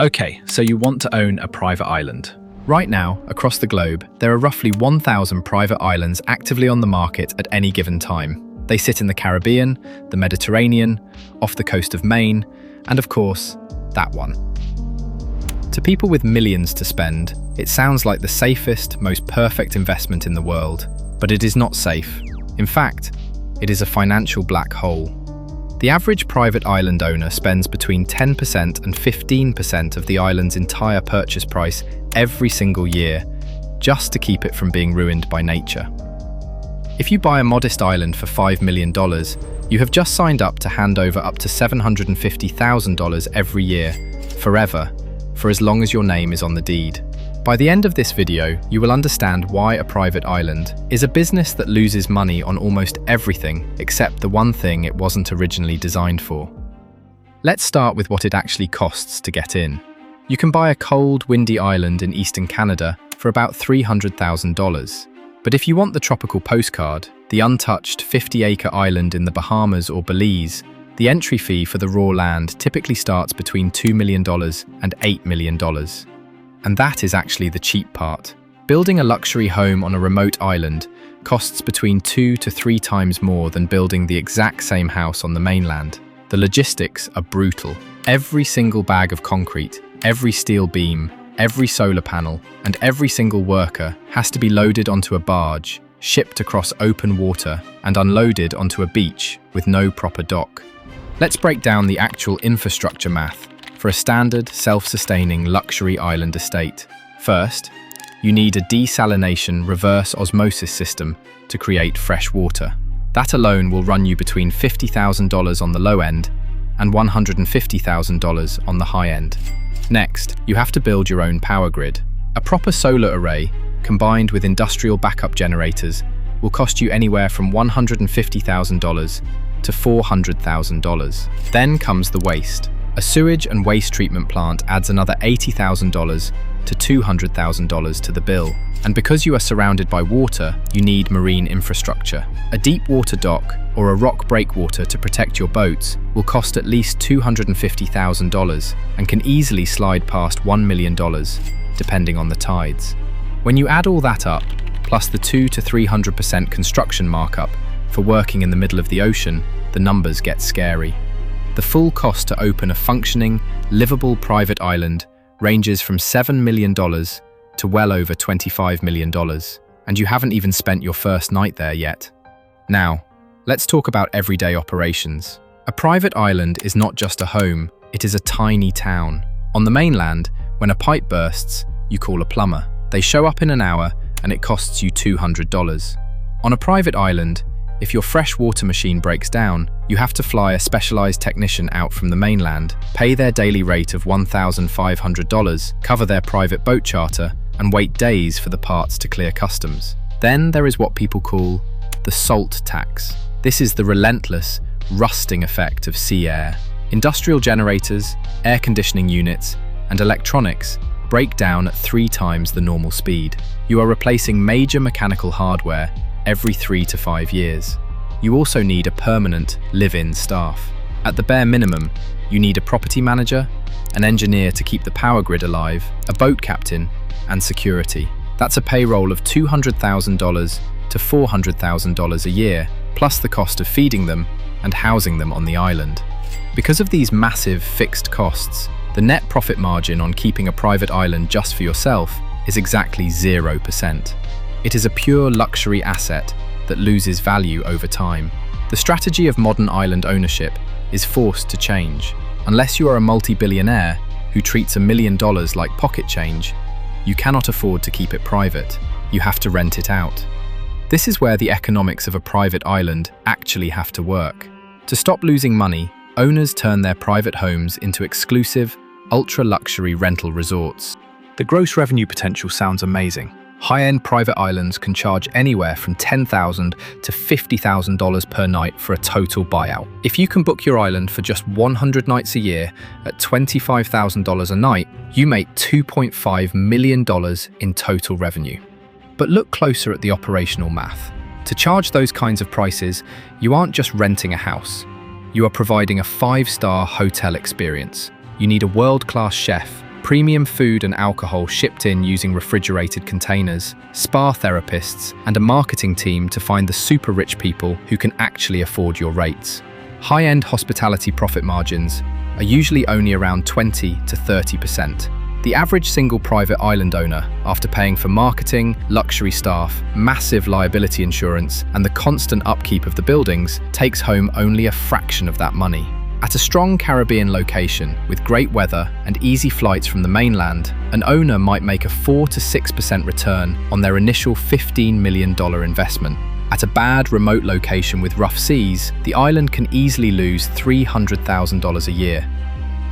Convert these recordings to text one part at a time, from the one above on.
Okay, so you want to own a private island. Right now, across the globe, there are roughly 1,000 private islands actively on the market at any given time. They sit in the Caribbean, the Mediterranean, off the coast of Maine, and of course, that one. To people with millions to spend, it sounds like the safest, most perfect investment in the world, but it is not safe. In fact, it is a financial black hole. The average private island owner spends between 10% and 15% of the island's entire purchase price every single year, just to keep it from being ruined by nature. If you buy a modest island for $5 million, you have just signed up to hand over up to $750,000 every year, forever, for as long as your name is on the deed. By the end of this video, you will understand why a private island is a business that loses money on almost everything except the one thing it wasn't originally designed for. Let's start with what it actually costs to get in. You can buy a cold, windy island in eastern Canada for about $300,000. But if you want the tropical postcard, the untouched 50-acre island in the Bahamas or Belize, the entry fee for the raw land typically starts between $2 million and $8 million. And that is actually the cheap part. Building a luxury home on a remote island costs between 2 to 3 times more than building the exact same house on the mainland. The logistics are brutal. Every single bag of concrete, every steel beam, every solar panel, and every single worker has to be loaded onto a barge, shipped across open water, and unloaded onto a beach with no proper dock. Let's break down the actual infrastructure math for a standard, self-sustaining luxury island estate. First, you need a desalination reverse osmosis system to create fresh water. That alone will run you between $50,000 on the low end and $150,000 on the high end. Next, you have to build your own power grid. A proper solar array, combined with industrial backup generators, will cost you anywhere from $150,000 to $400,000. Then comes the waste. A sewage and waste treatment plant adds another $80,000 to $200,000 to the bill. And because you are surrounded by water, you need marine infrastructure. A deep water dock or a rock breakwater to protect your boats will cost at least $250,000 and can easily slide past $1 million, depending on the tides. When you add all that up, plus the 200 to 300% construction markup for working in the middle of the ocean, the numbers get scary. The full cost to open a functioning, livable private island ranges from $7 million to well over $25 million, and you haven't even spent your first night there yet. Now, let's talk about everyday operations. A private island is not just a home, it is a tiny town. On the mainland, when a pipe bursts, you call a plumber. They show up in an hour and it costs you $200. On a private island, if your fresh water machine breaks down, you have to fly a specialized technician out from the mainland, pay their daily rate of $1,500, cover their private boat charter, and wait days for the parts to clear customs. Then there is what people call the salt tax. This is the relentless, rusting effect of sea air. Industrial generators, air conditioning units, and electronics break down at 3 times the normal speed. You are replacing major mechanical hardware every 3 to 5 years. You also need a permanent live-in staff. At the bare minimum, you need a property manager, an engineer to keep the power grid alive, a boat captain, and security. That's a payroll of $200,000 to $400,000 a year, plus the cost of feeding them and housing them on the island. Because of these massive fixed costs, the net profit margin on keeping a private island just for yourself is exactly 0%. It is a pure luxury asset that loses value over time. The strategy of modern island ownership is forced to change. Unless you are a multi-billionaire who treats $1 million like pocket change, you cannot afford to keep it private. You have to rent it out. This is where the economics of a private island actually have to work. To stop losing money, owners turn their private homes into exclusive, ultra-luxury rental resorts. The gross revenue potential sounds amazing. High-end private islands can charge anywhere from $10,000 to $50,000 per night for a total buyout. If you can book your island for just 100 nights a year at $25,000 a night, you make $2.5 million in total revenue. But look closer at the operational math. To charge those kinds of prices, you aren't just renting a house. You are providing a 5-star hotel experience. You need a world-class chef, premium food and alcohol shipped in using refrigerated containers, spa therapists, and a marketing team to find the super rich people who can actually afford your rates. High-end hospitality profit margins are usually only around 20 to 30%. The average single private island owner, after paying for marketing, luxury staff, massive liability insurance, and the constant upkeep of the buildings, takes home only a fraction of that money. At a strong Caribbean location, with great weather and easy flights from the mainland, an owner might make a 4 to 6% return on their initial $15 million investment. At a bad, remote location with rough seas, the island can easily lose $300,000 a year.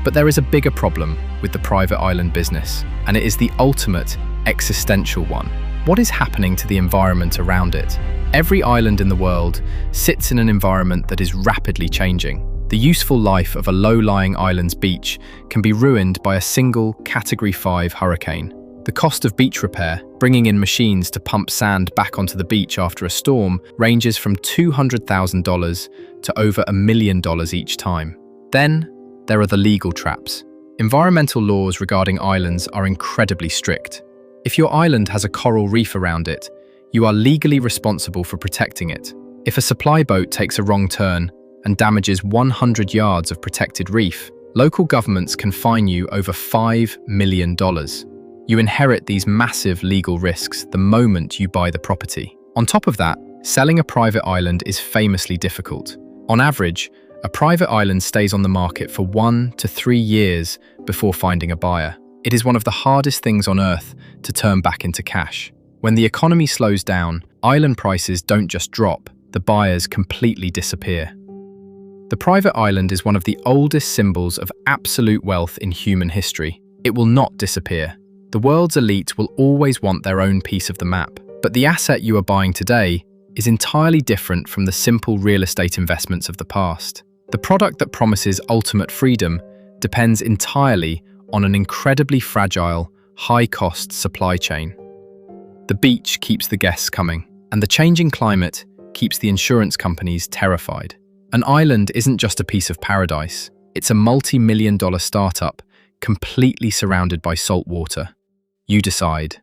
But there is a bigger problem with the private island business, and it is the ultimate existential one. What is happening to the environment around it? Every island in the world sits in an environment that is rapidly changing. The useful life of a low-lying island's beach can be ruined by a single Category 5 hurricane. The cost of beach repair, bringing in machines to pump sand back onto the beach after a storm, ranges from $200,000 to over $1 million each time. Then, there are the legal traps. Environmental laws regarding islands are incredibly strict. If your island has a coral reef around it, you are legally responsible for protecting it. If a supply boat takes a wrong turn and damages 100 yards of protected reef, local governments can fine you over $5 million. You inherit these massive legal risks the moment you buy the property. On top of that, selling a private island is famously difficult. On average, a private island stays on the market for 1 to 3 years before finding a buyer. It is one of the hardest things on earth to turn back into cash. When the economy slows down, island prices don't just drop, the buyers completely disappear. The private island is one of the oldest symbols of absolute wealth in human history. It will not disappear. The world's elite will always want their own piece of the map, but the asset you are buying today is entirely different from the simple real estate investments of the past. The product that promises ultimate freedom depends entirely on an incredibly fragile, high-cost supply chain. The beach keeps the guests coming, and the changing climate keeps the insurance companies terrified. An island isn't just a piece of paradise, it's a multi-million-dollar startup completely surrounded by salt water. You decide.